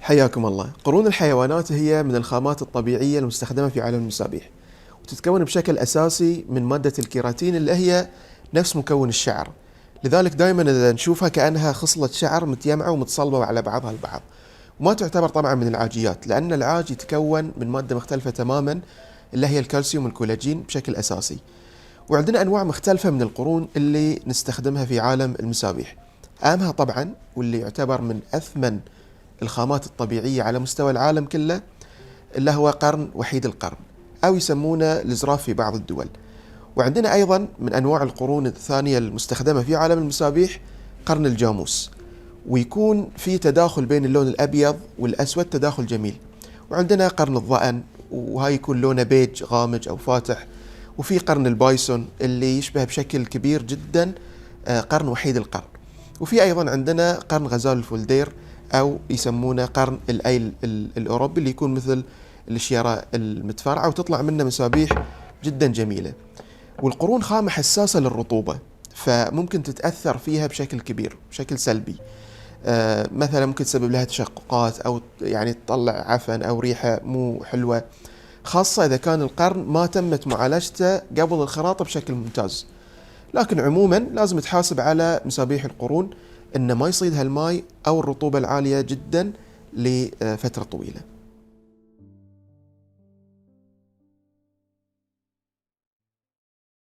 حياكم الله. قرون الحيوانات هي من الخامات الطبيعية المستخدمة في عالم المسابيح، وتتكون بشكل أساسي من مادة الكيراتين اللي هي نفس مكون الشعر. لذلك دائما إذا نشوفها كأنها خصلة شعر متجمعة ومتصلبة على بعضها البعض. وما تعتبر طبعا من العاجيات، لأن العاج يتكون من مادة مختلفة تماما اللي هي الكالسيوم والكولاجين بشكل أساسي. وعندنا أنواع مختلفة من القرون اللي نستخدمها في عالم المسابيح. أهمها طبعا واللي يعتبر من أثمن الخامات الطبيعية على مستوى العالم كله اللي هو قرن وحيد القرن، أو يسمونه الزراف في بعض الدول. وعندنا أيضا من أنواع القرون الثانية المستخدمة في عالم المسابيح قرن الجاموس، ويكون في تداخل بين اللون الأبيض والأسود، تداخل جميل. وعندنا قرن الظأن، وهاي يكون لونه بيج غامج أو فاتح. وفي قرن البايسون اللي يشبه بشكل كبير جدا قرن وحيد القرن. وفي أيضا عندنا قرن غزال الفولدير، أو يسمونه قرن الأيل الأوروبي، اللي يكون مثل الشيارة المتفرعة وتطلع منه مسابيح جدا جميلة. والقرون خامة حساسة للرطوبة، فممكن تتأثر فيها بشكل كبير، بشكل سلبي. مثلا ممكن تسبب لها تشققات، أو يعني تطلع عفن أو ريحة مو حلوة، خاصة إذا كان القرن ما تمت معالجته قبل الخراطة بشكل ممتاز. لكن عموما لازم تحاسب على مسابيح القرون إن ما يصيدها الماء أو الرطوبة العالية جدا لفترة طويلة.